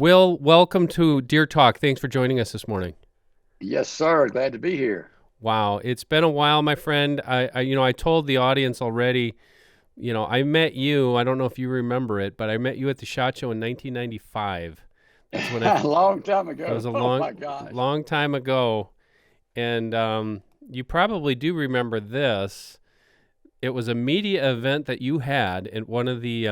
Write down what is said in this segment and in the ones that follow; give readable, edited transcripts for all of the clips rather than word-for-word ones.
Will, welcome to Deer Talk. Thanks for joining us this morning. Yes, sir. Glad to be here. Wow, it's been a while, my friend. I told the audience already. I met you. I don't know if you remember it, but I met you at the SHOT Show in 1995. That's when A long time That ago. was a Oh long, my gosh. long time ago, and you probably do remember this. It was a media event that you had in one of the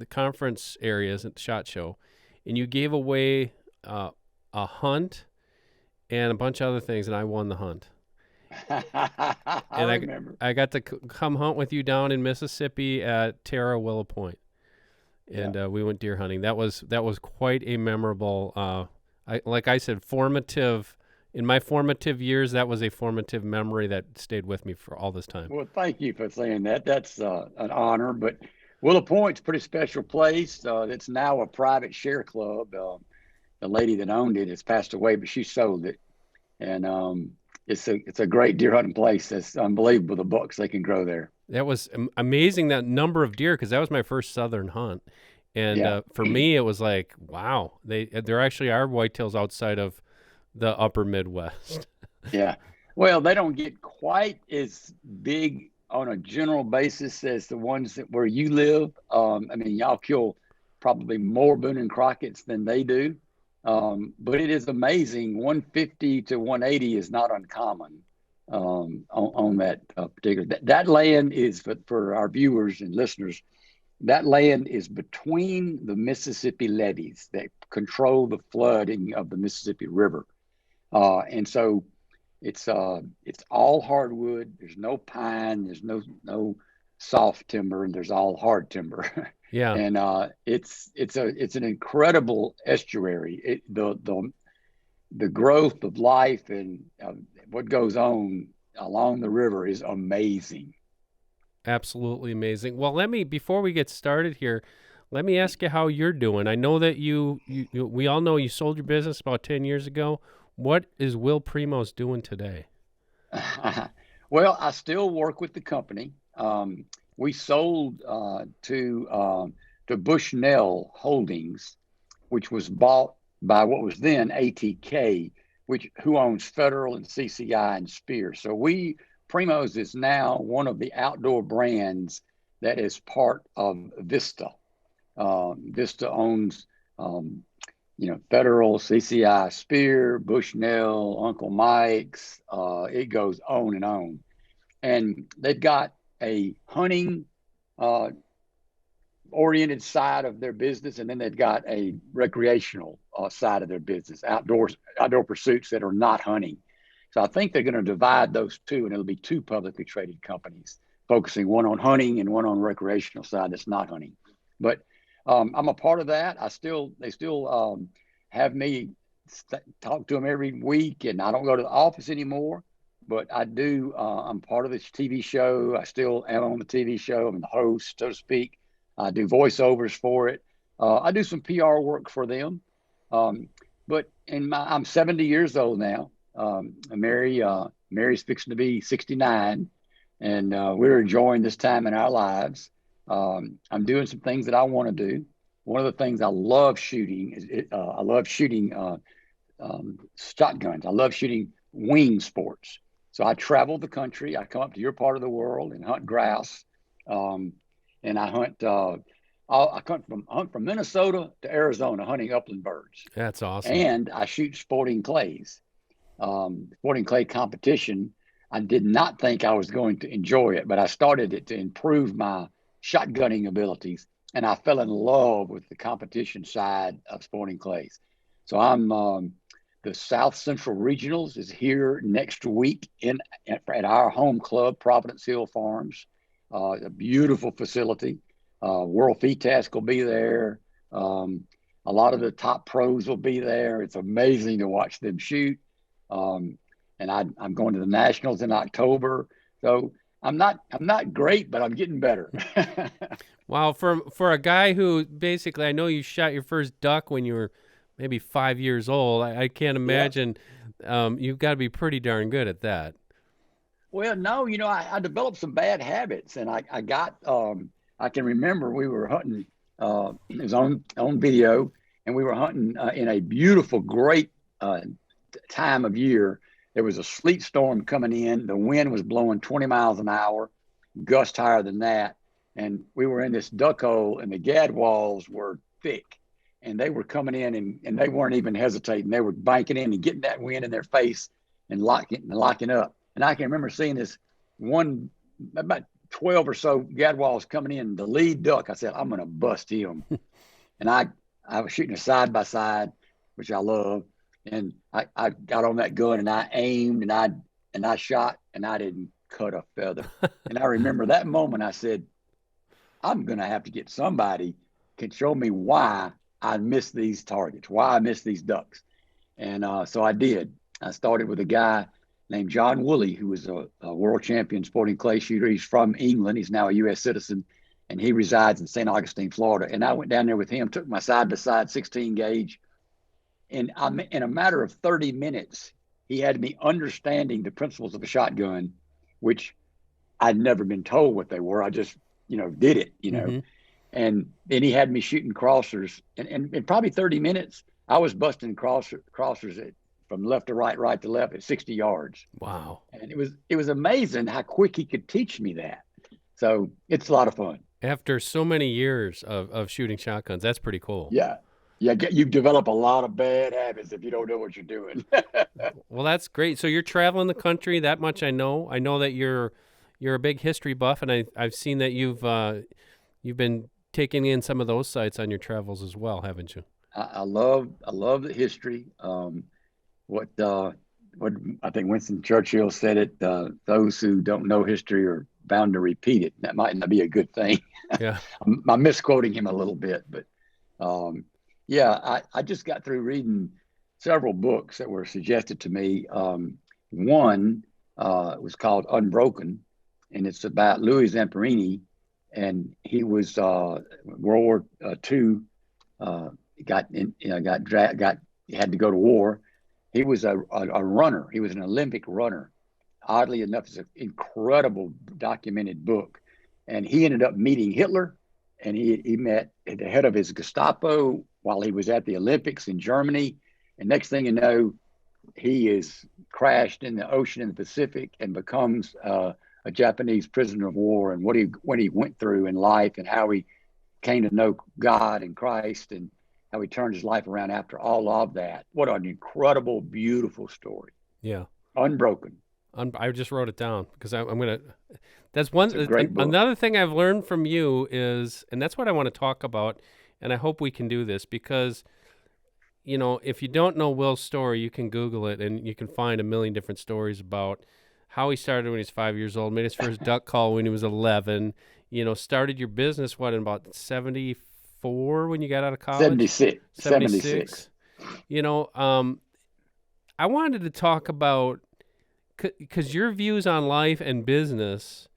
conference areas at the SHOT Show, and you gave away a hunt and a bunch of other things, and I won the hunt. I And remember. I got to come hunt with you down in Mississippi at Willow Point, Yeah. and we went deer hunting. That was quite a memorable. Like I said, formative. In my formative years, that was a formative memory that stayed with me for all this time. Well, thank you for saying that. That's an honor. But Willow Point's a pretty special place. It's now a private share club. The lady that owned it has passed away, but she sold it. And it's a great deer hunting place. It's unbelievable the bucks they can grow there. That was amazing, that number of deer, because that was my first southern hunt, and Yeah. for me it was like, wow, there actually are whitetails outside of the upper Midwest. Yeah. Well, they don't get quite as big on a general basis as the ones that where you live. I mean, y'all kill probably more Boone and Crockett's than they do. But it is amazing. 150 to 180 is not uncommon on that particular. That land is for our viewers and listeners. That land is between the Mississippi levees that control the flooding of the Mississippi River. And so it's all hardwood. There's no pine. There's no soft timber, and there's all hard timber. Yeah, And it's an incredible estuary. The growth of life and what goes on along the river is amazing. absolutely amazing. Well, before we get started here, let me ask you how you're doing. I know that we all know you sold your business about 10 years ago. What is Will Primos doing today? Well, I still work with the company. We sold to Bushnell Holdings, which was bought by what was then ATK, which who owns Federal and CCI and Spear. So Primos is now one of the outdoor brands that is part of Vista. Vista owns um, Federal, CCI, Spear, Bushnell, Uncle Mike's. It goes on and on. And they've got a hunting uh, oriented side of their business, and then they've got a recreational side of their business, outdoor pursuits that are not hunting. So I think they're going to divide those two, and it'll be two publicly traded companies, focusing one on hunting and one on recreational side that's not hunting. But I'm a part of that. They still have me talk to them every week, and I don't go to the office anymore. But I do. I'm part of this TV show. I still am on the TV show. I'm the host, so to speak. I do voiceovers for it. I do some PR work for them. Um, but I'm 70 years old now. Mary's fixing to be 69, and we're enjoying this time in our lives. I'm doing some things that I want to do. One of the things I love shooting I love shooting shotguns. I love shooting wing sports. So I travel the country. I come up to your part of the world and hunt grouse. Um, and I hunt. Hunt from Minnesota to Arizona, hunting upland birds, That's awesome. and I shoot sporting clay competition. I did not think I was going to enjoy it, but I started it to improve my shotgunning abilities, and I fell in love with the competition side of sporting clays. So I'm the South Central Regionals is here next week at our home club, Providence Hill Farms, a beautiful facility. World Task will be there. A lot of the top pros will be there. It's amazing to watch them shoot. Um, and I'm going to the Nationals in October. So I'm not great, but I'm getting better. Wow, for a guy who basically, I know you shot your first duck when you were maybe 5 years old. I can't Yeah. imagine. You've got to be pretty darn good at that. Well, no, I developed some bad habits, and I got I can remember we were hunting. It was on video, and we were hunting in a beautiful, great time of year. There was a sleet storm coming in. The wind was blowing 20 miles an hour, gust higher than that. And we were in this duck hole, and the gad walls were thick. And they were coming in, and they weren't even hesitating. They were banking in and getting that wind in their face and locking up. And I can remember seeing this one, about 12 or so gadwalls coming in. The lead duck, I said, I'm going to bust him. And I was shooting a side by side, which I love. And I got on that gun and I aimed and I shot and I didn't cut a feather. And I remember that moment I said, I'm going to have to get somebody can show me why I missed these targets, why I missed these ducks. And so I did. I started with a guy named John Woolley, who was a world champion sporting clay shooter. He's from England. He's now a U.S. citizen, and he resides in St. Augustine, Florida. And I went down there with him, took my side-by-side 16 gauge, and in a matter of 30 minutes, he had me understanding the principles of a shotgun, which I'd never been told what they were. I just, did it, Mm-hmm. And then he had me shooting crossers. And in probably 30 minutes, I was busting crossers from left to right, right to left at 60 yards. Wow. And it was amazing how quick he could teach me that. So it's a lot of fun. After so many years of shooting shotguns, that's pretty cool. Yeah. Yeah, you develop a lot of bad habits if you don't know what you're doing. Well, that's great. So you're traveling the country. That much I know. I know that you're a big history buff, and I've seen that you've been taking in some of those sites on your travels as well, haven't you? I love the history. What I think Winston Churchill said it: those who don't know history are bound to repeat it. That might not be a good thing. Yeah. I'm misquoting him a little bit, but yeah, I just got through reading several books that were suggested to me. One was called Unbroken, and it's about Louis Zamperini, and he was World War II. Got had to go to war. He was a runner. He was an Olympic runner. Oddly enough, it's an incredible documented book, and he ended up meeting Hitler, and he met the head of his Gestapo while he was at the Olympics in Germany. And next thing you know, he is crashed in the ocean in the Pacific and becomes a Japanese prisoner of war, and what he went through in life and how he came to know God and Christ and how he turned his life around after all of that. What an incredible, beautiful story. Yeah. Unbroken. I just wrote it down because I'm going to. That's one. It's a great book. Another thing I've learned from you is, and that's what I want to talk about, and I hope we can do this because, if you don't know Will's story, you can Google it and you can find a million different stories about how he started when he was 5 years old, made his first duck call when he was 11, started your business, in about 74 when you got out of college? 76. I wanted to talk about, because your views on life and business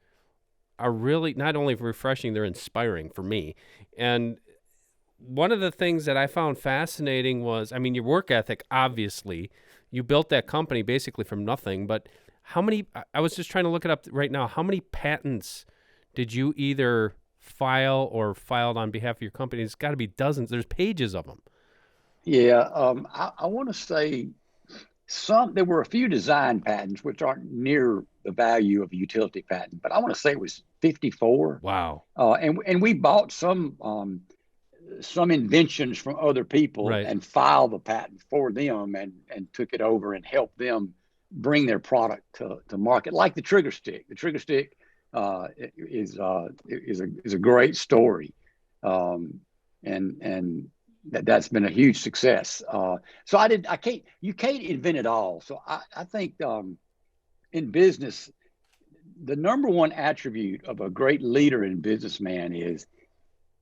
are really not only refreshing, they're inspiring for me. And one of the things that I found fascinating was, your work ethic, obviously. You built that company basically from nothing, but I was just trying to look it up right now, how many patents did you either file or filed on behalf of your company? It's got to be dozens. There's pages of them. Yeah, I want to say there were a few design patents, which aren't near the value of a utility patent, but I want to say it was 54. Wow. And we bought some inventions from other people, right, and filed the patent for them and took it over and helped them bring their product to market, like the trigger stick. The trigger stick is a great story, and that's been a huge success. So you can't invent it all. So I think in business, the number one attribute of a great leader and businessman is,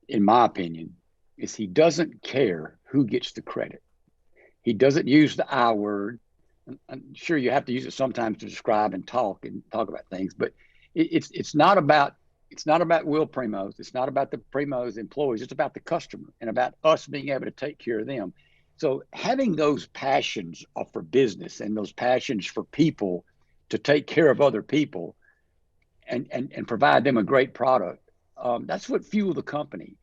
in my opinion, is he doesn't care who gets the credit. He doesn't use the I word. I'm sure you have to use it sometimes to describe and talk about things, but it's not about Will Primos. It's not about the Primos employees. It's about the customer and about us being able to take care of them. So having those passions for business and those passions for people to take care of other people and provide them a great product, that's what fueled the company.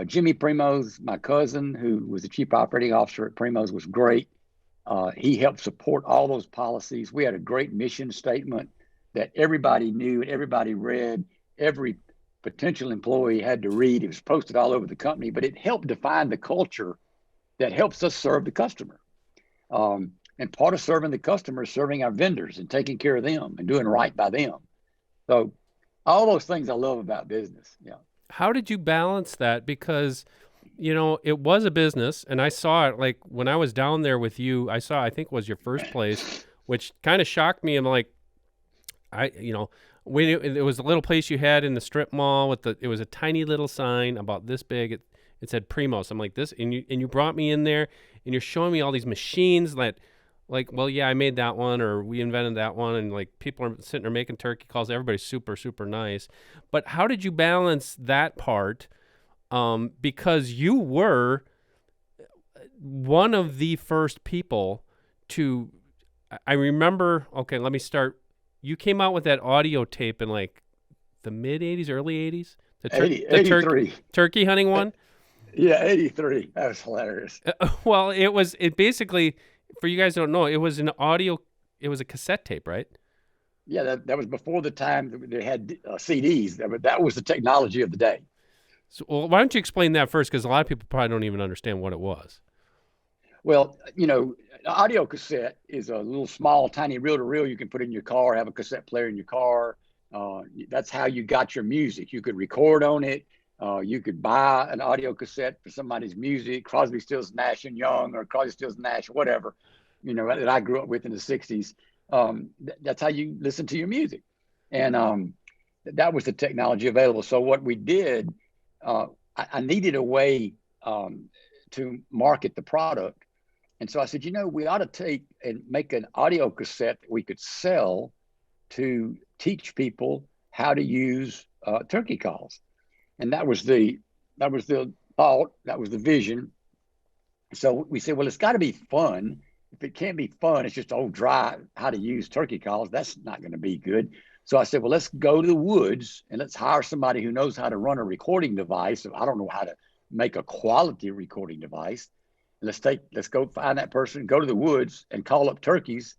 Jimmy Primos, my cousin, who was the chief operating officer at Primos, was great. He helped support all those policies. We had a great mission statement that everybody knew and everybody read. Every potential employee had to read. It was posted all over the company, but it helped define the culture that helps us serve the customer. And part of serving the customer is serving our vendors and taking care of them and doing right by them. So all those things I love about business. Yeah. How did you balance that? Because, it was a business, and I saw it like when I was down there with you. I think it was your first place, which kind of shocked me. I'm like, when it was a little place you had in the strip mall it was a tiny little sign about this big. It said Primos. I'm like this, and you brought me in there, and you're showing me all these machines that, like, well, yeah, I made that one, or we invented that one, and like people are sitting there making turkey calls. Everybody's super, super nice. But how did you balance that part? Because you were one of the first people to, I remember, okay, let me start. You came out with that audio tape in like the mid 80s, early 80s? The 83. Turkey hunting one? Yeah, 83. That was hilarious. Well, it basically, for you guys who don't know, it was a cassette tape, right? Yeah, that was before the time that they had CDs. That was the technology of the day. So, well, why don't you explain that first? Because a lot of people probably don't even understand what it was. Well, an audio cassette is a little small, tiny reel-to-reel you can put in your car, have a cassette player in your car. That's how you got your music. You could record on it. You could buy an audio cassette for somebody's music, Crosby, Stills, Nash and Young, or Crosby, Stills, Nash, whatever, that I grew up with in the 60s. That's how you listen to your music. And that was the technology available. So what we did, I needed a way to market the product. And so I said, we ought to take and make an audio cassette that we could sell to teach people how to use turkey calls. And that was the thought, that was the vision. So we said, well, it's got to be fun. If it can't be fun, it's just old dry how to use turkey calls. That's not going to be good. So I said, well, let's go to the woods and let's hire somebody who knows how to run a recording device. I don't know how to make a quality recording device. Let's go find that person, go to the woods and call up turkeys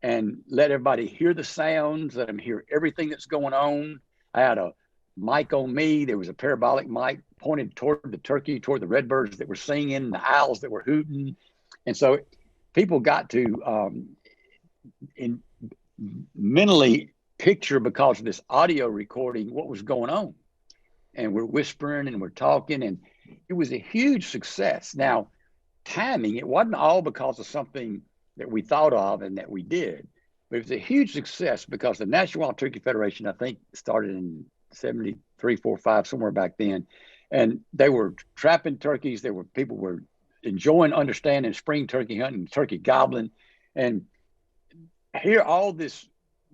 and let everybody hear the sounds, let them hear everything that's going on. I had a mic on me. There was a parabolic mic pointed toward the turkey, toward the redbirds that were singing, the owls that were hooting. And so people got to mentally picture, because of this audio recording, what was going on. And we're whispering and we're talking, and it was a huge success. Now, timing, it wasn't all because of something that we thought of and that we did, but it was a huge success because the National Wild Turkey Federation, I think, started in 73, 4, 5, somewhere back then. And they were trapping turkeys. People were enjoying, understanding spring turkey hunting, turkey gobbling. And here all this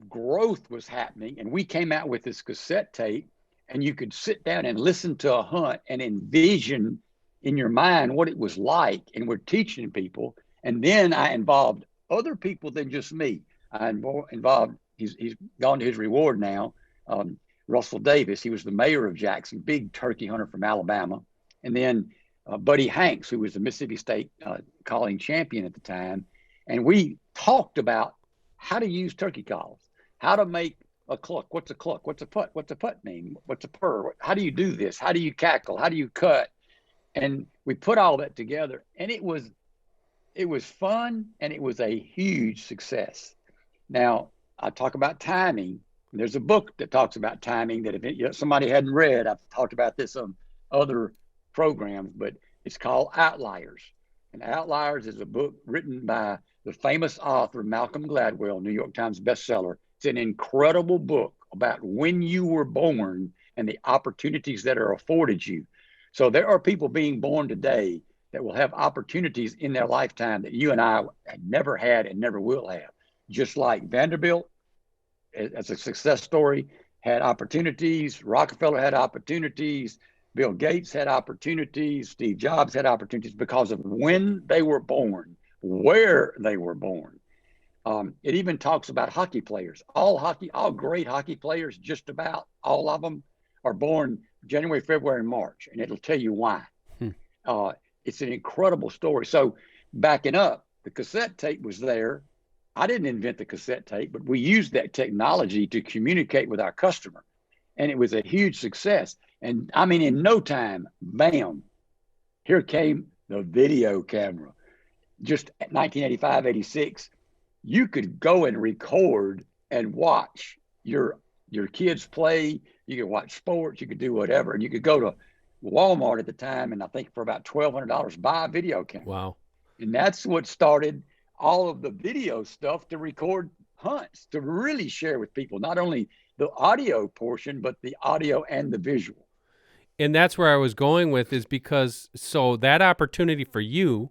growth was happening. And we came out with this cassette tape, and you could sit down and listen to a hunt and envision in your mind what it was like. And we're teaching people. And then I involved other people than just me. I involved, he's gone to his reward now, Russell Davis. He was the mayor of Jackson, big turkey hunter from Alabama. And then Buddy Hanks, who was the Mississippi State calling champion at the time. And we talked about how to use turkey calls, how to make a cluck. What's a cluck? What's a putt? What's a putt mean? What's a purr? How do you do this? How do you cackle? How do you cut? And we put all that together, and it was fun, and it was a huge success. Now, I talk about timing. There's a book that talks about timing that if somebody hadn't read, I've talked about this on other programs, but it's called Outliers. And Outliers is a book written by the famous author, Malcolm Gladwell, New York Times bestseller. It's an incredible book about when you were born and the opportunities that are afforded you. So there are people being born today that will have opportunities in their lifetime that you and I never had and never will have. Just like Vanderbilt, as a success story, had opportunities. Rockefeller had opportunities. Bill Gates had opportunities. Steve Jobs had opportunities because of when they were born, where they were born. It even talks about hockey players. All great hockey players, just about all of them, are born January, February, and March, and it'll tell you why. Hmm. It's an incredible story. So backing up, the cassette tape was there. I didn't invent the cassette tape, but we used that technology to communicate with our customer. And it was a huge success. And I mean, in no time, bam, here came the video camera. Just 1985, 86, you could go and record and watch your kids play. You could watch sports. You could do whatever. And you could go to Walmart at the time, and I think for about $1,200, buy a video camera. Wow. And that's what started all of the video stuff to record hunts, to really share with people, not only the audio portion, but the audio and the visual. And that's where I was going with, is because, so that opportunity for you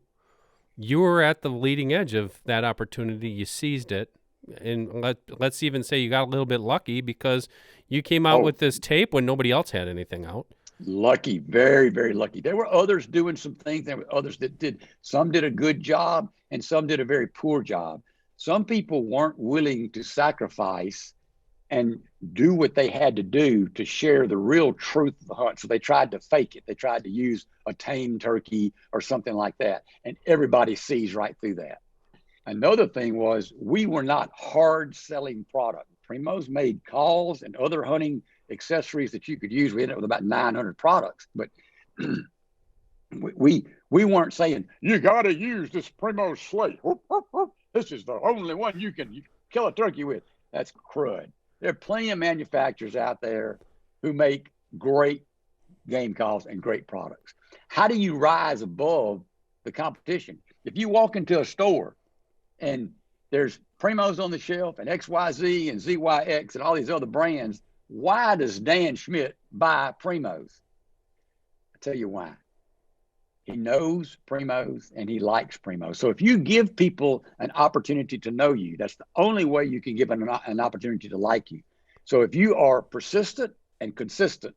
were at the leading edge of that opportunity. You seized it. And let's even say you got a little bit lucky, because you came out with this tape when nobody else had anything out. Lucky, very, very lucky. There were others doing some things. There were others that did. Some did a good job and some did a very poor job. Some people weren't willing to sacrifice and do what they had to do to share the real truth of the hunt. So they tried to fake it. They tried to use a tame turkey or something like that. And everybody sees right through that. Another thing was, we were not hard selling product. Primos made calls and other hunting accessories that you could use. We ended up with about 900 products, but we weren't saying, you got to use this Primos slate. This is the only one you can kill a turkey with. That's crud. There are plenty of manufacturers out there who make great game calls and great products. How do you rise above the competition? If you walk into a store and there's Primos on the shelf and XYZ and ZYX and all these other brands, why does Dan Schmidt buy Primos? I tell you why. He knows Primos and he likes Primos. So if you give people an opportunity to know you, that's the only way you can give them an opportunity to like you. So if you are persistent and consistent,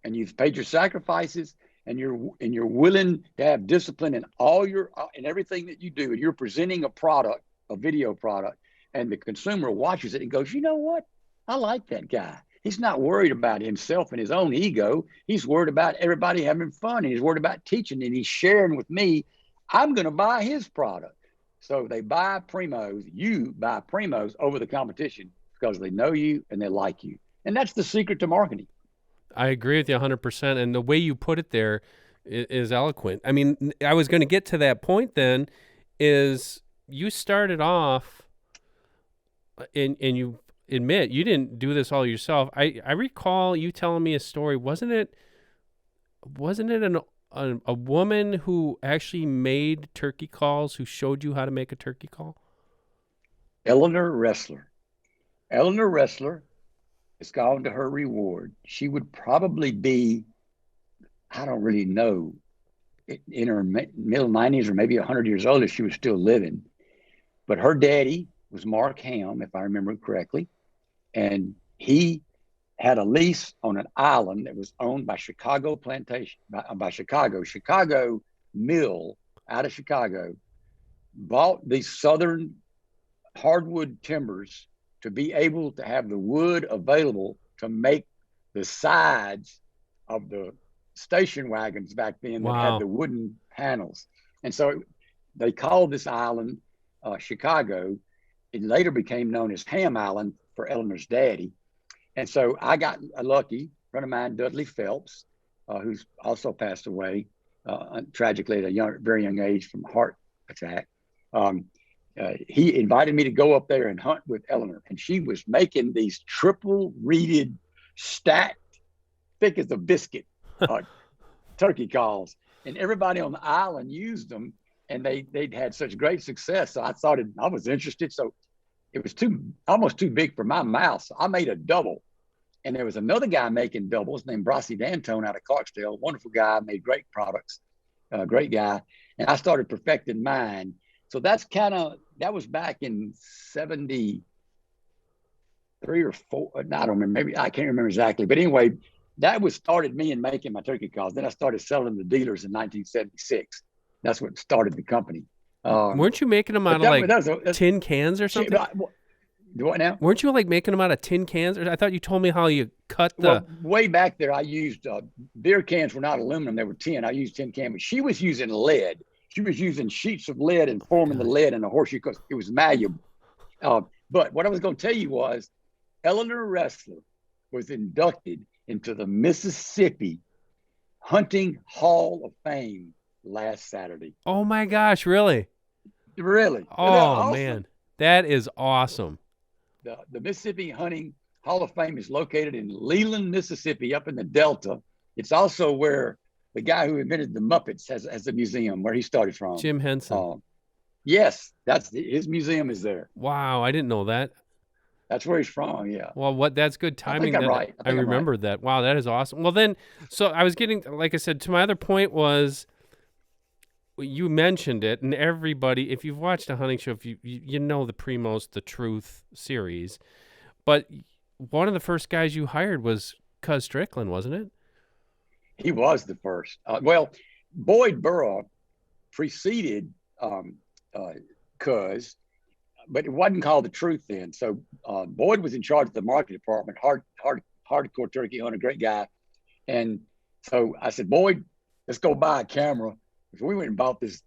and you've paid your sacrifices, and you're willing to have discipline in in everything that you do, and you're presenting a product, a video product, and the consumer watches it and goes, you know what? I like that guy. He's not worried about himself and his own ego. He's worried about everybody having fun, and he's worried about teaching, and he's sharing with me. I'm going to buy his product. So they buy Primos. You buy Primos over the competition because they know you and they like you. And that's the secret to marketing. I agree with you 100%. And the way you put it there is eloquent. I mean, I was going to get to that point then, is you started off and you admit you didn't do this all yourself. I recall you telling me a story. Wasn't it a woman who actually made turkey calls, who showed you how to make a turkey call? Eleanor Ressler. Eleanor Ressler has gone to her reward. She would probably be, I don't really know, in her middle 90s or maybe 100 years old if she was still living. But her daddy was Mark Ham, if I remember correctly. And he had a lease on an island that was owned by Chicago Plantation, by Chicago Mill out of Chicago, bought these southern hardwood timbers to be able to have the wood available to make the sides of the station wagons back then that had the wooden panels. And so they called this island Chicago. It later became known as Ham Island for Eleanor's daddy. And so I got lucky. A friend of mine, Dudley Phelps, who's also passed away tragically at a very young age from a heart attack. He invited me to go up there and hunt with Eleanor, and she was making these triple reeded, stacked, thick as a biscuit turkey calls, and everybody on the island used them, and they'd had such great success. So I was interested. So it was almost too big for my mouth. So I made a double, and there was another guy making doubles named Brasi D'Antone out of Clarksdale, wonderful guy, made great products, great guy, and I started perfecting mine. So that was back in 73 or 4. I don't remember. Maybe I can't remember exactly. But anyway, that started me in making my turkey calls. Then I started selling to dealers in 1976. That's what started the company. Weren't you making them out of tin cans or something? Do what now? Weren't you like making them out of tin cans? Or I thought you told me how you cut the. Well, way back there, I used beer cans were not aluminum; they were tin. I used tin can, but she was using lead. She was using sheets of lead and forming the God. lead in a horseshoe because it was malleable. But what I was going to tell you was, Eleanor Ressler was inducted into the Mississippi Hunting Hall of Fame last Saturday. Oh my gosh! Really? Really? Isn't that Oh awesome? man, that is awesome. The Mississippi Hunting Hall of Fame is located in Leland, Mississippi, up in the Delta. It's also where the guy who invented the Muppets has a museum where he started from. Jim Henson. Yes, his museum is there. Wow, I didn't know that. That's where he's from. Yeah, Well, what that's good I think timing I'm that right. I I think I'm right. remembered that. Wow, that is awesome. Well, then, so I was getting, like I said, to my other point was you mentioned it, and everybody, if you've watched a hunting show, if you know the Primos, the Truth series, but one of the first guys you hired was Cuz Strickland, wasn't it? He was the first. Well, Boyd Burrow preceded uh, Cuz, but it wasn't called the Truth then. So Boyd was in charge of the marketing department. Hardcore turkey hunter, great guy. And so I said, Boyd, let's go buy a camera. So we went and bought this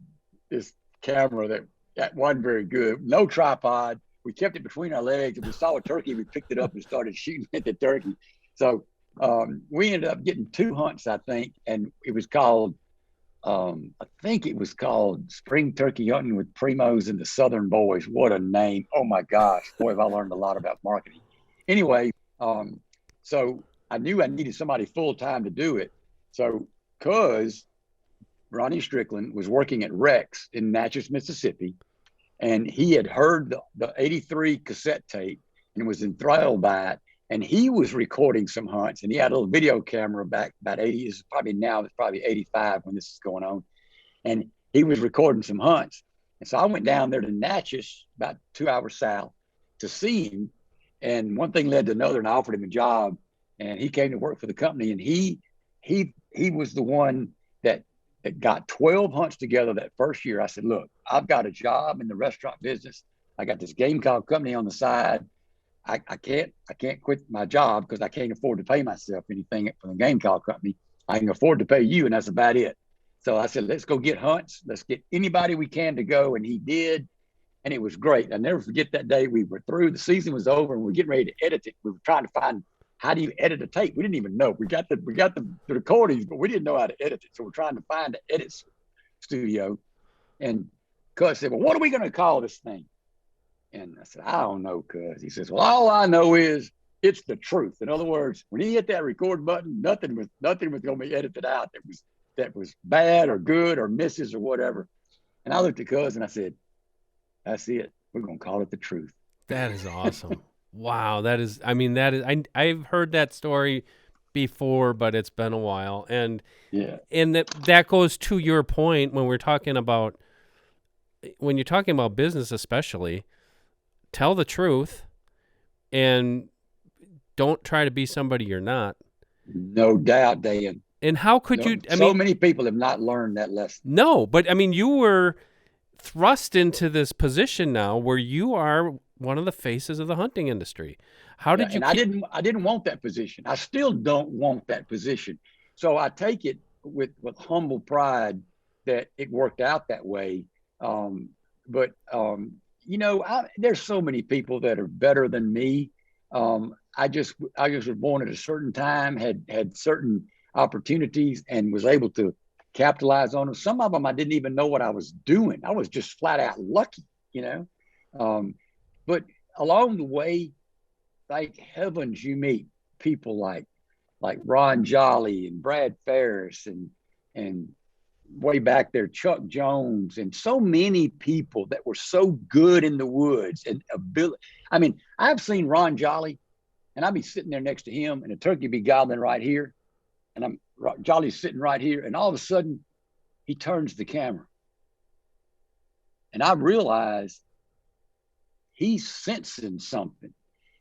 camera that wasn't very good. No tripod. We kept it between our legs. If we saw a turkey, we picked it up and started shooting at the turkey. So we ended up getting 2 hunts, I think, and it was called I think it was called Spring Turkey Hunting with Primos and the Southern Boys. What a name. Oh my gosh. Boy, have I learned a lot about marketing. Anyway, so I knew I needed somebody full time to do it. So, cuz Ronnie Strickland was working at Rex in Natchez, Mississippi, and he had heard the 83 cassette tape and was enthralled by it. And he was recording some hunts, and he had a little video camera back about 80. It's probably 85 when this is going on. And he was recording some hunts. And so I went down there to Natchez, about 2 hours south, to see him. And one thing led to another, and I offered him a job. And he came to work for the company, and he was the one that got 12 hunts together that first year. I said, look, I've got a job in the restaurant business. I got this game call company on the side. I can't quit my job because I can't afford to pay myself anything from the game call company. I can afford to pay you, and that's about it. So I said, let's go get hunts. Let's get anybody we can to go. And he did. And it was great. I'll never forget that day. We were through, the season was over, and we were getting ready to edit it. We were trying to find, how do you edit a tape? We didn't even know. We got the recordings, but we didn't know how to edit it. So we're trying to find an edit studio. And Cuz said, well, what are we going to call this thing? And I said, I don't know, Cuz. He says, well, all I know is it's the truth. In other words, when he hit that record button, nothing was going to be edited out that was bad or good or misses or whatever. And I looked at Cuz and I said, that's it. We're going to call it the truth. That is awesome. Wow, that is. I mean, that is. I've heard that story before, but it's been a while, and Yeah. that goes to your point when you're talking about business, especially. Tell the truth, and don't try to be somebody you're not. No doubt, Dan. And how could No, you? I so mean, many people have not learned that lesson. no, but I mean, you were thrust into this position now where you are one of the faces of the hunting industry. How did you? And I didn't want that position. I still don't want that position. So I take it with humble pride that it worked out that way. But there's so many people that are better than me. I just was born at a certain time, had certain opportunities, and was able to capitalize on them. Some of them I didn't even know what I was doing. I was just flat out lucky. But along the way, thank heavens you meet people like Ron Jolly and Brad Ferris and way back there, Chuck Jones, and so many people that were so good in the woods and ability. I mean, I've seen Ron Jolly, and I'd be sitting there next to him, and a turkey be gobbling right here, and Jolly's sitting right here, and all of a sudden, he turns the camera, and I realize he's sensing something.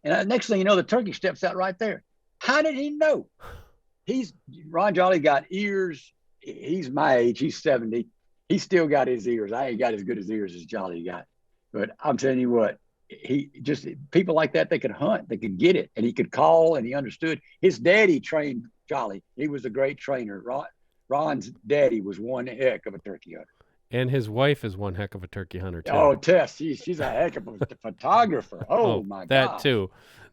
And the next thing you know, the turkey steps out right there. How did he know? Ron Jolly got ears. He's my age. He's 70. He still got his ears. I ain't got as good as ears as Jolly got. But I'm telling you what, he just people like that, they could hunt, they could get it, and he could call, and he understood. His daddy trained Charlie. He was a great trainer. Ron's daddy was one heck of a turkey hunter. And his wife is one heck of a turkey hunter too. Oh, Tess, she's a heck of a photographer. Oh my that God.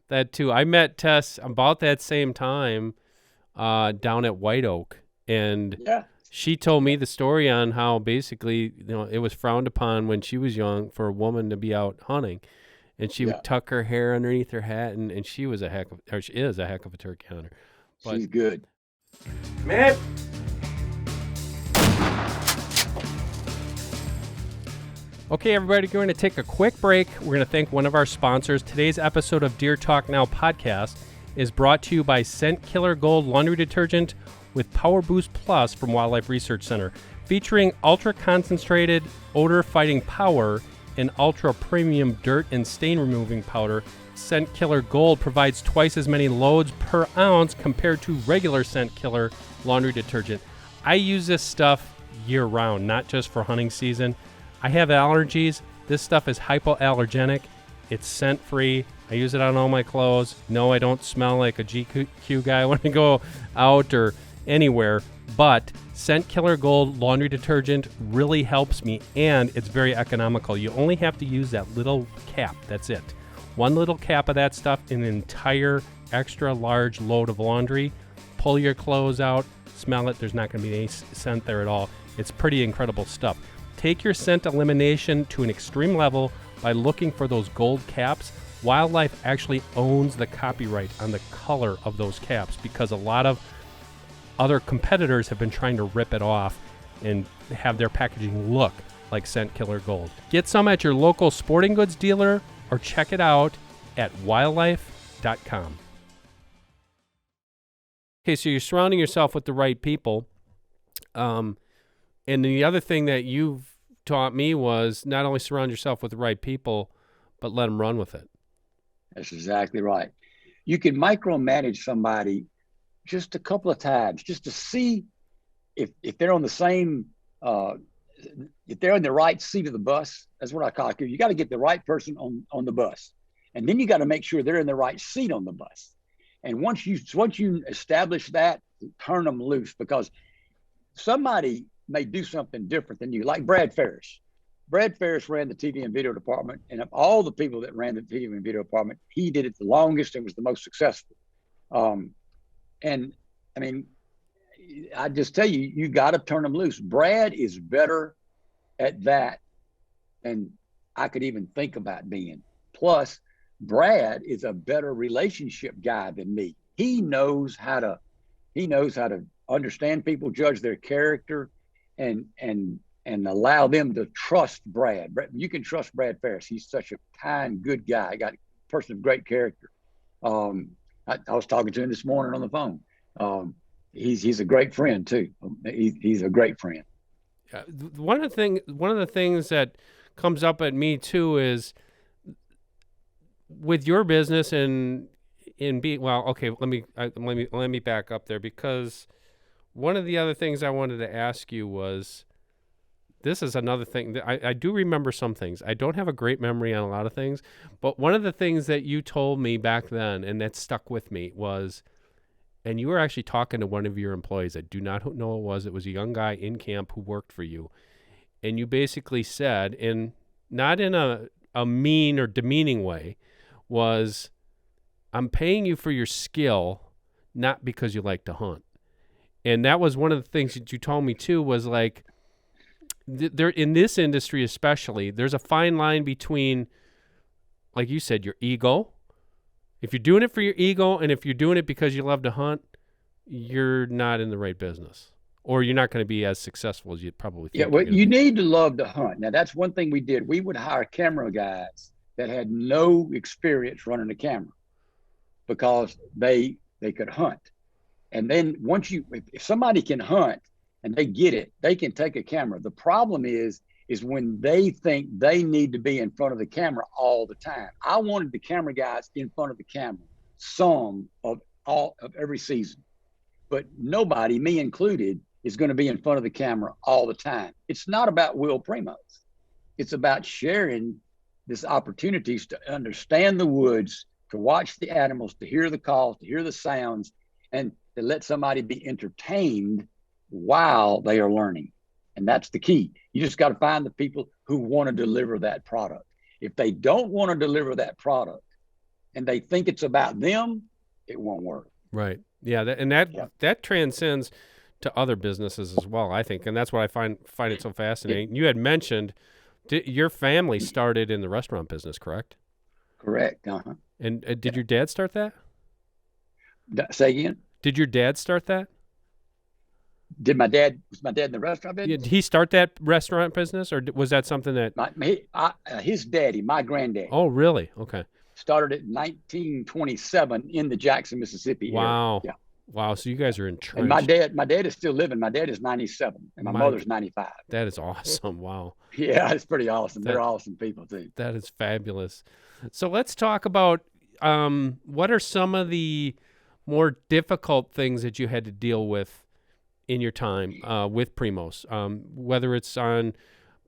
That too. I met Tess about that same time down at White Oak, and Yeah. she told me the story on how basically, it was frowned upon when she was young for a woman to be out hunting, and she would tuck her hair underneath her hat, and she is a heck of a turkey hunter. But she's good. Man. Okay, everybody, we're going to take a quick break. We're going to thank one of our sponsors. Today's episode of Deer Talk Now podcast is brought to you by Scent Killer Gold Laundry Detergent with Power Boost Plus from Wildlife Research Center. Featuring ultra-concentrated odor-fighting power and ultra-premium dirt and stain-removing powder, Scent Killer Gold provides twice as many loads per ounce compared to regular Scent Killer laundry detergent. I use this stuff year-round, not just for hunting season. I have allergies. This stuff is hypoallergenic. It's scent-free. I use it on all my clothes. No, I don't smell like a GQ guy when I go out or anywhere, but Scent Killer Gold laundry detergent really helps me, and it's very economical. You only have to use that little cap. That's it. One little cap of that stuff in an entire extra large load of laundry. Pull your clothes out, smell it. There's not going to be any scent there at all. It's pretty incredible stuff. Take your scent elimination to an extreme level by looking for those gold caps. Wildlife actually owns the copyright on the color of those caps because a lot of other competitors have been trying to rip it off and have their packaging look like Scent Killer Gold. Get some at your local sporting goods dealer or check it out at wildlife.com. Okay, so you're surrounding yourself with the right people. And the other thing that you've taught me was not only surround yourself with the right people, but let them run with it. That's exactly right. You can micromanage somebody just a couple of times just to see if they're on the same, if they're in the right seat of the bus. That's what I call it. You got to get the right person on the bus. And then you got to make sure they're in the right seat on the bus. And once you establish that, turn them loose, because somebody may do something different than you, like Brad Ferris. Brad Ferris ran the TV and video department, and of all the people that ran the TV and video department, he did it the longest and was the most successful. And I mean, I just tell you, you got to turn them loose. Brad is better at that than I could even think about being. Plus, Brad is a better relationship guy than me. He knows how to understand people, judge their character, and allow them to trust Brad. You can trust Brad Ferris. He's such a kind, good guy. Got a person of great character. I was talking to him this morning on the phone. He's a great friend too. He's a great friend. One of the things that comes up at me too is with your business and let me back up there, because one of the other things I wanted to ask you was, this is another thing that I do remember some things. I don't have a great memory on a lot of things, but one of the things that you told me back then, and that stuck with me, was, and you were actually talking to one of your employees. I do not know who it was. It was a young guy in camp who worked for you. And you basically said, and not in a mean or demeaning way, was, I'm paying you for your skill, not because you like to hunt. And that was one of the things that you told me too, was like, there in this industry especially, there's a fine line between, like you said, your ego. If you're doing it for your ego, and if you're doing it because you love to hunt, you're not in the right business, or you're not going to be as successful as you probably think. Yeah, well, you need to love to hunt. Now, that's one thing we did. We would hire camera guys that had no experience running a camera because they could hunt. And then once if somebody can hunt and they get it, they can take a camera. The problem is when they think they need to be in front of the camera all the time. I wanted the camera guys in front of the camera some of every season, but nobody, me included, is going to be in front of the camera all the time. It's not about Will Primos. It's about sharing this opportunities to understand the woods, to watch the animals, to hear the calls, to hear the sounds, and to let somebody be entertained while they are learning. And that's the key. You just got to find the people who want to deliver that product. If they don't want to deliver that product and they think it's about them, it won't work. Right. Yeah. That transcends to other businesses as well, I think, and that's why I find it so fascinating. You had mentioned your family started in the restaurant business, correct? Correct. Uh-huh. And did your dad start that? Say again? Did your dad start that? Was my dad in the restaurant business? Did he start that restaurant business, or was that something that? His daddy, my granddad. Oh, really? Okay. Started it in 1927 in the Jackson, Mississippi area. Wow. Yeah. Wow. So you guys are entrenched. And my dad is still living. My dad is 97 and my mother's 95. That is awesome. Wow. Yeah, it's pretty awesome. They're awesome people too. That is fabulous. So let's talk about what are some of the more difficult things that you had to deal with in your time with Primos, whether it's on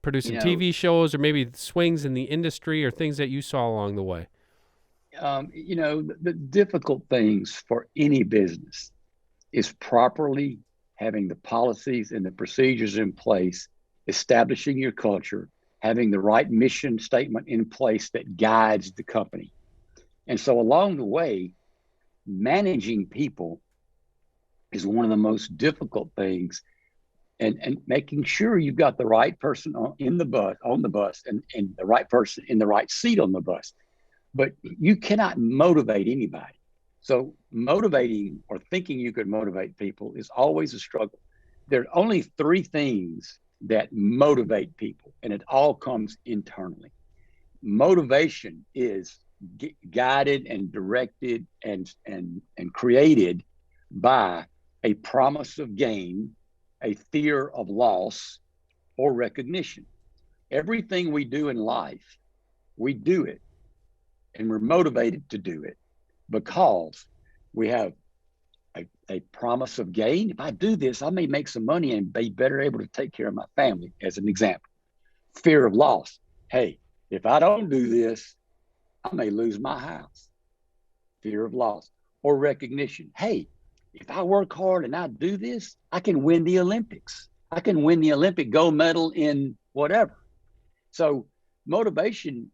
producing TV shows or maybe swings in the industry or things that you saw along the way. The difficult things for any business is properly having the policies and the procedures in place, establishing your culture, having the right mission statement in place that guides the company. And so along the way, managing people is one of the most difficult things, and making sure you've got the right person on the bus and the right person in the right seat on the bus. But you cannot motivate anybody. So motivating or thinking you could motivate people is always a struggle. There are only three things that motivate people, and it all comes internally. Motivation is guided and directed and created by a promise of gain, a fear of loss, or recognition. Everything we do in life, we do it and we're motivated to do it because we have a promise of gain. If I do this, I may make some money and be better able to take care of my family, as an example. Fear of loss. Hey, if I don't do this, I may lose my house. Fear of loss. Or recognition. Hey, if I work hard and I do this, I can win the Olympics. I can win the Olympic gold medal in whatever. So motivation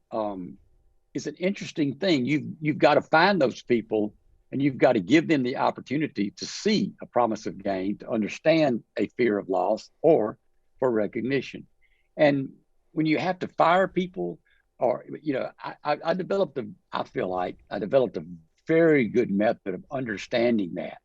is an interesting thing. You've got to find those people, and you've got to give them the opportunity to see a promise of gain, to understand a fear of loss, or for recognition. And when you have to fire people, or I developed a very good method of understanding that.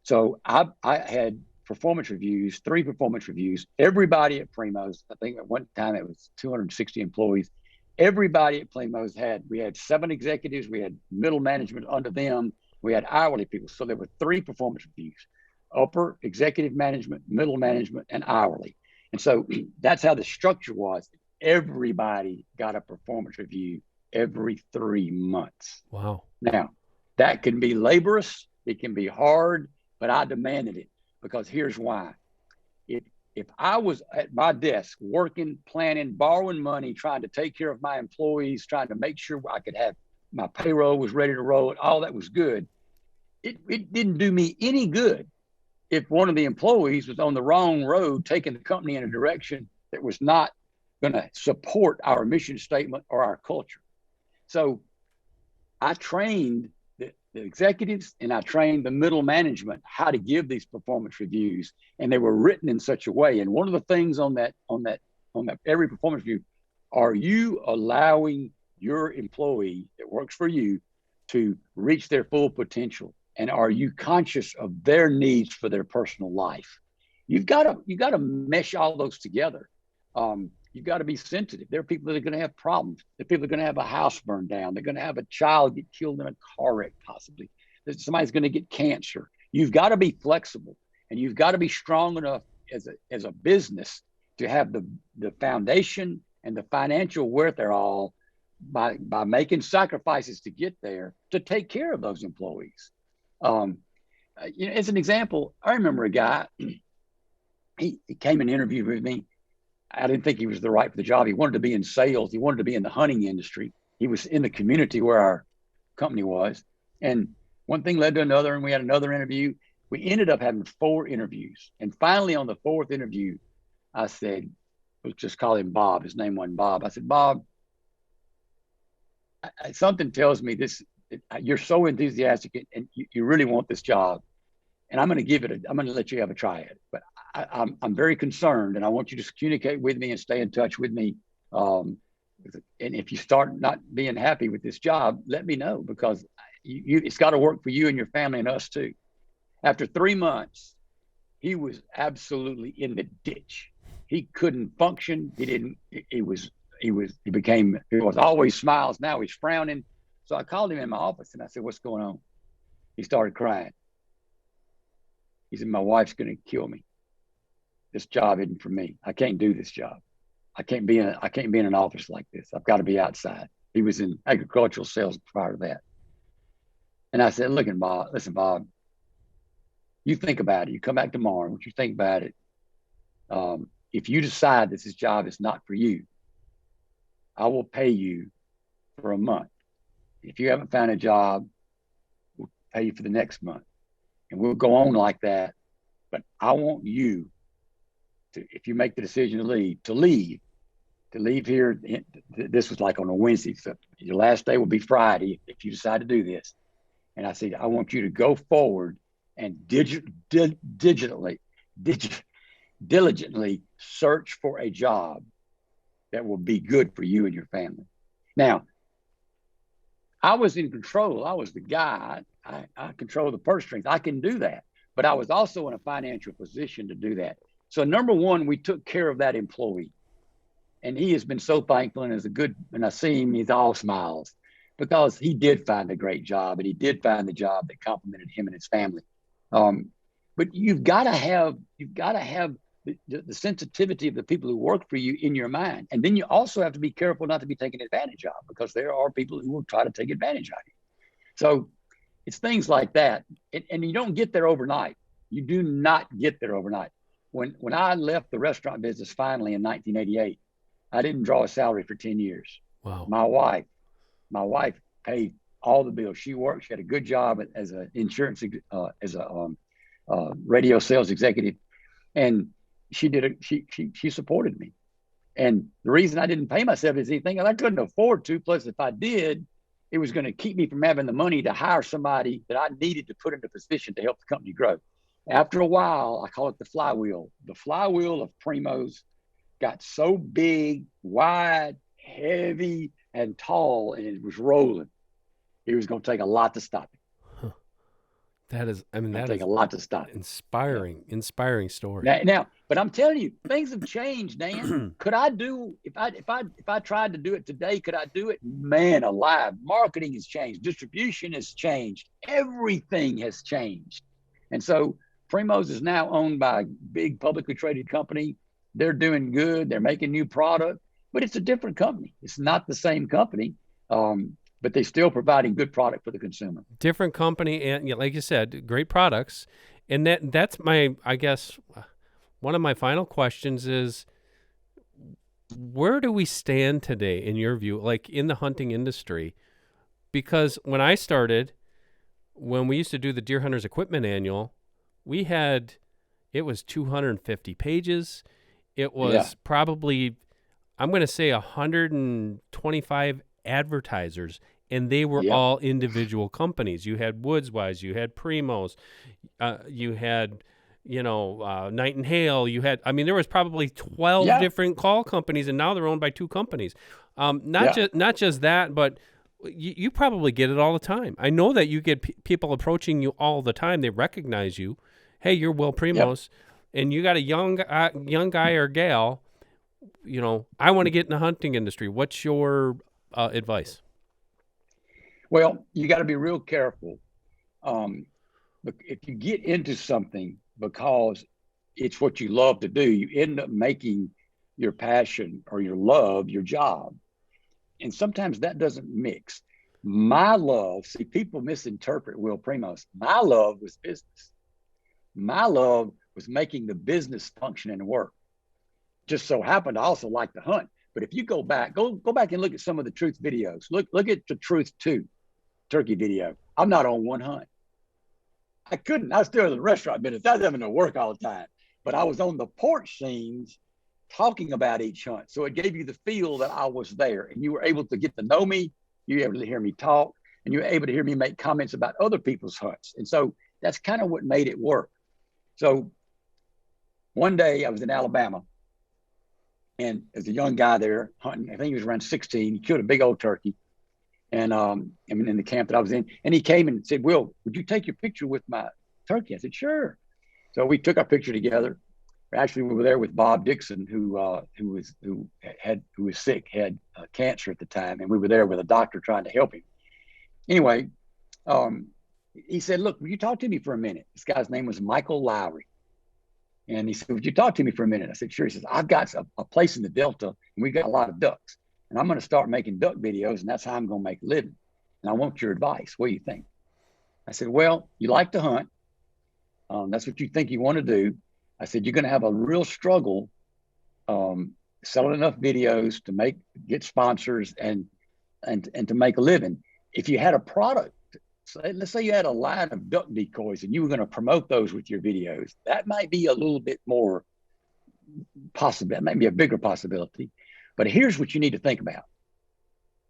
So I had three performance reviews. Everybody at Primos, I think at one time it was 260 employees. Everybody at Primos we had 7 executives, we had middle management under them, we had hourly people. So there were 3 performance reviews: upper executive management, middle management, and hourly. And so that's how the structure was. Everybody got a performance review every 3 months. Wow. Now, that can be laborious, it can be hard, but I demanded it because here's why. If I was at my desk working, planning, borrowing money, trying to take care of my employees, trying to make sure I could have my payroll was ready to roll, and all that was good, it didn't do me any good if one of the employees was on the wrong road, taking the company in a direction that was not going to support our mission statement or our culture. So I trained the executives and I trained the middle management how to give these performance reviews, and they were written in such a way. And one of the things on that every performance review, are you allowing your employee that works for you to reach their full potential? And are you conscious of their needs for their personal life? You've got to mesh all those together. You've got to be sensitive. There are people that are going to have problems. There are people that are going to have a house burned down. They're going to have a child get killed in a car wreck, possibly. Somebody's going to get cancer. You've got to be flexible, and you've got to be strong enough as a business to have the foundation and the financial wherewithal by making sacrifices to get there to take care of those employees. As an example, I remember a guy. He came and interviewed with me. I didn't think he was the right for the job. He wanted to be in sales. He wanted to be in the hunting industry. He was in the community where our company was. And one thing led to another, and we had another interview. We ended up having 4 interviews. And finally, on the 4th interview, I said, let's just call him Bob. His name wasn't Bob. I said, Bob, something tells me this, you're so enthusiastic and you really want this job. And I'm going to let you have a try at it. But I'm very concerned, and I want you to communicate with me and stay in touch with me. And if you start not being happy with this job, let me know, because it's got to work for you and your family and us too. After 3 months, he was absolutely in the ditch. He couldn't function. He was always smiles. Now he's frowning. So I called him in my office and I said, what's going on? He started crying. He said, my wife's going to kill me. This job isn't for me. I can't do this job. I can't be in an office like this. I've got to be outside. He was in agricultural sales prior to that. And I said, listen, Bob, you think about it. You come back tomorrow. What you think about it? If you decide this job is not for you, I will pay you for a month. If you haven't found a job, we'll pay you for the next month. And we'll go on like that. But I want you to, if you make the decision to leave here. This was like on a Wednesday. So your last day will be Friday if you decide to do this. And I said, I want you to go forward and diligently search for a job that will be good for you and your family. Now, I was in control. I was the guy. I control the purse strings. I can do that. But I was also in a financial position to do that. So number one, we took care of that employee. And he has been so thankful, and when I see him, he's all smiles, because he did find a great job, and he did find the job that complimented him and his family. But you've got to have the sensitivity of the people who work for you in your mind. And then you also have to be careful not to be taken advantage of, because there are people who will try to take advantage of you. So it's things like that. And you don't get there overnight. You do not get there overnight. When I left the restaurant business finally in 1988, I didn't draw a salary for 10 years. Wow. My wife paid all the bills. She worked. She had a good job as an insurance, as a radio sales executive. And she supported me. And the reason I didn't pay myself is anything I couldn't afford to. Plus, if I did, it was going to keep me from having the money to hire somebody that I needed to put into position to help the company grow. After a while, I call it the flywheel. The flywheel of Primos got so big, wide, heavy, and tall, and it was rolling. It was going to take a lot to stop it. That is a lot to stop. Inspiring story. Now, but I'm telling you, things have changed, Dan. Could I do, if I tried to do it today, could I do it? Man alive, marketing has changed, distribution has changed, everything has changed. And so Primos is now owned by a big publicly traded company. They're doing good. They're making new product, but it's a different company. It's not the same company. But they're still providing good product for the consumer. Different company, and like you said, great products. And that's I guess, one of my final questions is, where do we stand today, in your view, like in the hunting industry? Because when I started, when we used to do the Deer Hunters Equipment Annual, it was 250 pages. It was probably, I'm going to say 125 advertisers, and they were all individual companies. You had Woodswise, you had Primos, you had Night and Hail, there was probably 12 different call companies, and now they're owned by 2 companies. Not just that, but you probably get it all the time. I know that you get people approaching you all the time. They recognize you. Hey, you're Will Primos, and you got a young guy or gal. I want to get in the hunting industry. What's your advice? Well, you got to be real careful. If you get into something because it's what you love to do, you end up making your passion or your love your job. And sometimes that doesn't mix. My love, see, people misinterpret Will Primos. My love was business. My love was making the business function and work. just so happened I also like to hunt. But if you go back and look at some of the Truth videos. Look at the Truth 2 turkey video. I'm not on one hunt. I couldn't. I was still in the restaurant business. I was having to work all the time. But I was on the porch scenes talking about each hunt. So it gave you the feel that I was there, and you were able to get to know me. You were able to hear me talk, and you were able to hear me make comments about other people's hunts. And so that's kind of what made it work. So one day I was in Alabama, and as a young guy there hunting, I think he was around 16, he killed a big old turkey. And I mean, in the camp that I was in, and he came and said, "Will, would you take your picture with my turkey?" I said, "Sure." So we took our picture together. Actually, we were there with Bob Dixon, who was sick, had cancer at the time, and we were there with a doctor trying to help him. Anyway, he said, "Look, will you talk to me for a minute?" This guy's name was Michael Lowry. And he said, "Would you talk to me for a minute?" I said, "Sure." He says, "I've got a place in the Delta, and we've got a lot of ducks. And I'm going to start making duck videos, and that's how I'm going to make a living. And I want your advice. What do you think?" I said, "Well, you like to hunt. That's what you think you want to do." I said, "You're going to have a real struggle selling enough videos to get sponsors and to make a living. If you had a product, let's say you had a line of duck decoys and you were going to promote those with your videos, that might be a little bit more possible. That might be a bigger possibility. But here's what you need to think about.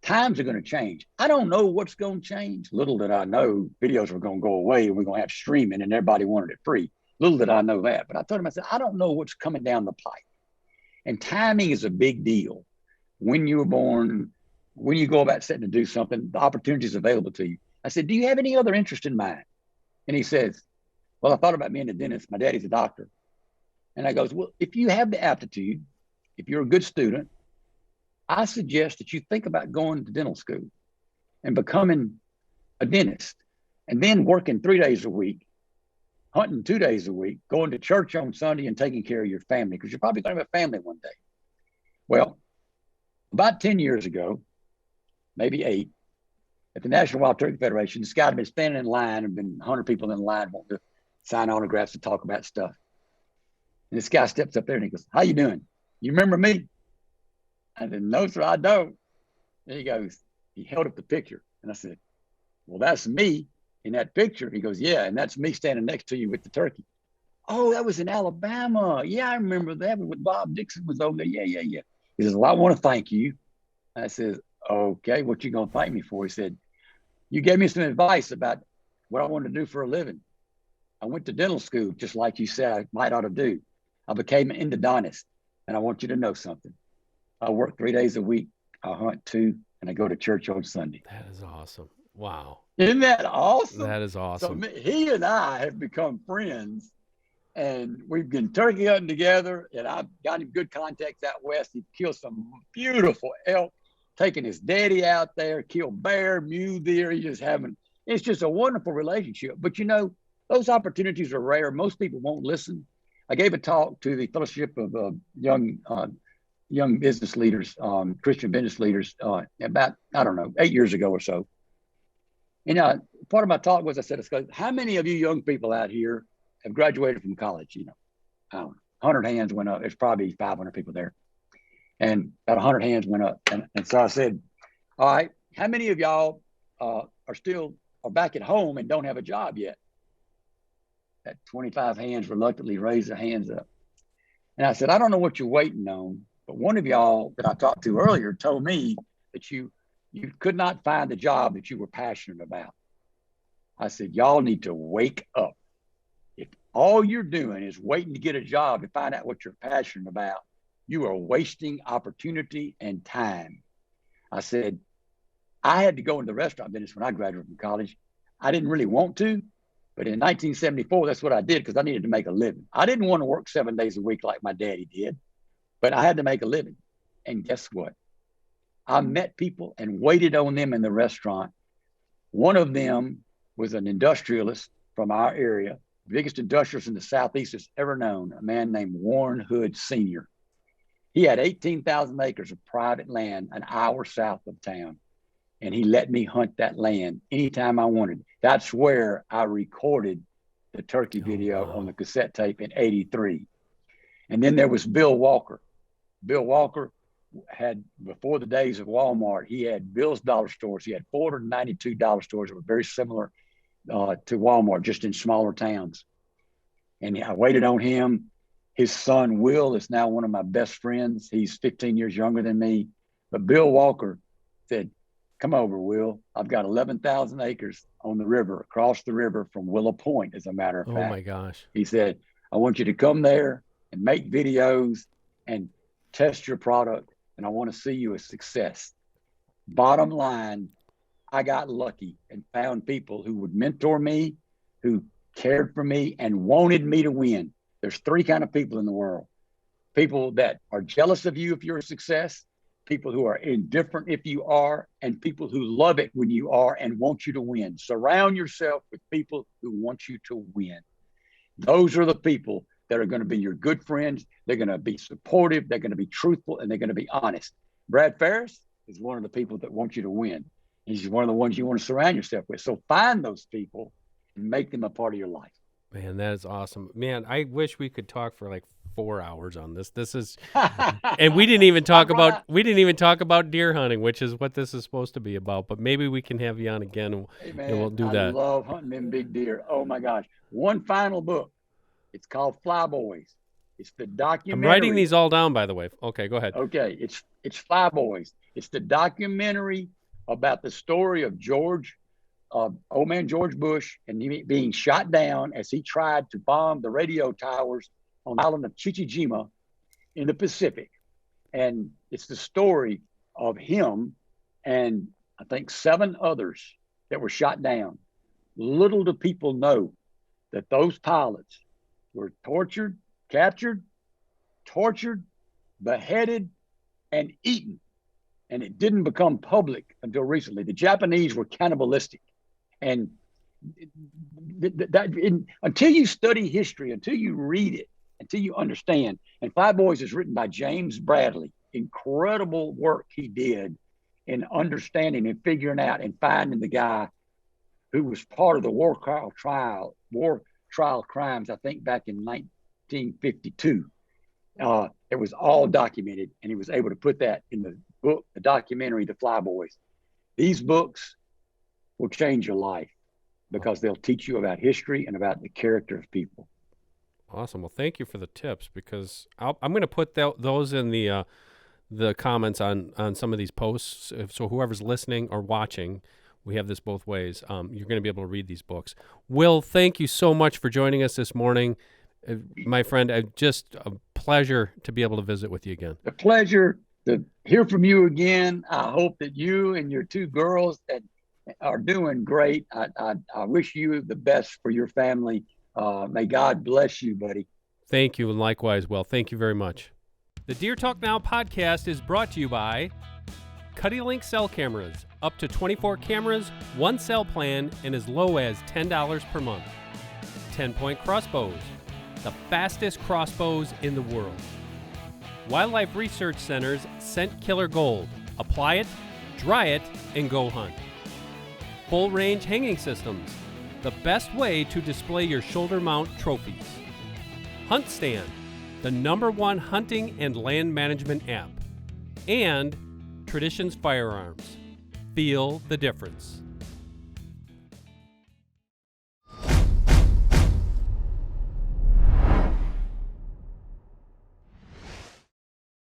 Times are going to change. I don't know what's going to change. Little did I know videos were going to go away and we're going to have streaming and everybody wanted it free. Little did I know that. But I told him, I said, I don't know what's coming down the pipe. And timing is a big deal. When you were born, when you go about setting to do something, the opportunity is available to you." I said, "Do you have any other interest in mind?" And he says, "Well, I thought about being a dentist. My daddy's a doctor." And I goes, "Well, if you have the aptitude, if you're a good student, I suggest that you think about going to dental school and becoming a dentist, and then working 3 days a week, hunting 2 days a week, going to church on Sunday and taking care of your family, because you're probably going to have a family one day." Well, about 10 years ago, maybe 8, at the National Wild Turkey Federation, this guy had been standing in line, and been 100 people in line wanting to sign autographs and talk about stuff. And this guy steps up there and he goes, "How you doing? You remember me?" I said, "No, sir, I don't." And he goes, he held up the picture. And I said, "Well, that's me in that picture." He goes, "Yeah, and that's me standing next to you with the turkey." "Oh, that was in Alabama. Yeah, I remember that when Bob Dixon was over there. Yeah. He says, "Well, I want to thank you." I said, "Okay, what you going to thank me for?" He said, "You gave me some advice about what I wanted to do for a living. I went to dental school, just like you said I might ought to do. I became an endodontist, and I want you to know something. I work 3 days a week. I hunt 2, and I go to church on Sunday." That is awesome. Wow. Isn't that awesome? That is awesome. So he and I have become friends, and we've been turkey hunting together, and I've got him good contacts out west. He killed some beautiful elk, taking his daddy out there, killed bear, mule deer. It's just a wonderful relationship. But those opportunities are rare. Most people won't listen. I gave a talk to the Fellowship of young business leaders, Christian business leaders, about, 8 years ago or so. And part of my talk was, I said, "How many of you young people out here have graduated from college?" 100 hands went up. There's probably 500 people there. And about 100 hands went up. And so I said, "All right, how many of y'all are back at home and don't have a job yet?" That 25 hands reluctantly raised their hands up. And I said, "I don't know what you're waiting on, but one of y'all that I talked to earlier told me that you could not find the job that you were passionate about." I said, "Y'all need to wake up. If all you're doing is waiting to get a job to find out what you're passionate about, you are wasting opportunity and time." I said, "I had to go into the restaurant business when I graduated from college. I didn't really want to, but in 1974, that's what I did, because I needed to make a living. I didn't want to work 7 days a week like my daddy did, but I had to make a living. And guess what? I met people and waited on them in the restaurant. One of them was an industrialist from our area, biggest industrialist in the Southeast that's ever known, a man named Warren Hood Sr. He had 18,000 acres of private land an hour south of town, and he let me hunt that land anytime I wanted. That's where I recorded the turkey video on the cassette tape in '83. And then there was Bill Walker. Bill Walker had, before the days of Walmart, he had Bill's dollar stores. He had 492 dollar stores that were very similar to Walmart, just in smaller towns. And I waited on him. His son, Will, is now one of my best friends. He's 15 years younger than me. But Bill Walker said, come over, Will. I've got 11,000 acres on the river, across the river from Willow Point, as a matter of fact. Oh, my gosh. He said, I want you to come there and make videos and test your product, and I want to see you a success. Bottom line, I got lucky and found people who would mentor me, who cared for me and wanted me to win. There's three kind of people in the world. People that are jealous of you if you're a success, people who are indifferent if you are, and people who love it when you are and want you to win. Surround yourself with people who want you to win. Those are the people that are going to be your good friends. They're going to be supportive. They're going to be truthful, and they're going to be honest. Brad Ferris is one of the people that want you to win. He's one of the ones you want to surround yourself with. So find those people and make them a part of your life. Man, that is awesome. Man, I wish we could talk for like 4 hours on this. This is, and we didn't even talk about deer hunting, which is what this is supposed to be about. But maybe we can have you on again, and, hey man, and we'll do I that. love hunting them big deer. Oh my gosh! One final book. It's called Flyboys. It's the documentary. I'm writing these all down, by the way. Okay, go ahead. Okay, it's Flyboys. It's the documentary about the story of old man George Bush, and he being shot down as he tried to bomb the radio towers on the island of Chichijima in the Pacific. And it's the story of him and I think 7 others that were shot down. Little do people know that those pilots were tortured, captured, beheaded, and eaten. And it didn't become public until recently. The Japanese were cannibalistic. And until you study history, until you read it, until you understand, and Flyboys is written by James Bradley, incredible work he did in understanding and figuring out and finding the guy who was part of the war trial crimes, I think back in 1952. It was all documented, and he was able to put that in the book, the documentary, The Flyboys. These books will change your life because they'll teach you about history and about the character of people. Awesome. Well, thank you for the tips, because I'm going to put those in the comments on some of these posts. So whoever's listening or watching, we have this both ways. You're going to be able to read these books. Will, thank you so much for joining us this morning. My friend, just a pleasure to be able to visit with you again. A pleasure to hear from you again. I hope that you and your 2 girls that are doing great. I wish you the best for your family. May God bless you, buddy. Thank you, and likewise, Will. Thank you very much. The Deer Talk Now podcast is brought to you by CuddyLink cell cameras. Up to 24 cameras, 1 cell plan, and as low as $10 per month. 10-point crossbows, the fastest crossbows in the world. Wildlife Research Center's Scent Killer Gold. Apply it, dry it, and go hunt. Full range hanging systems, the best way to display your shoulder mount trophies. Hunt Stand, the #1 hunting and land management app. And Traditions Firearms. Feel the difference.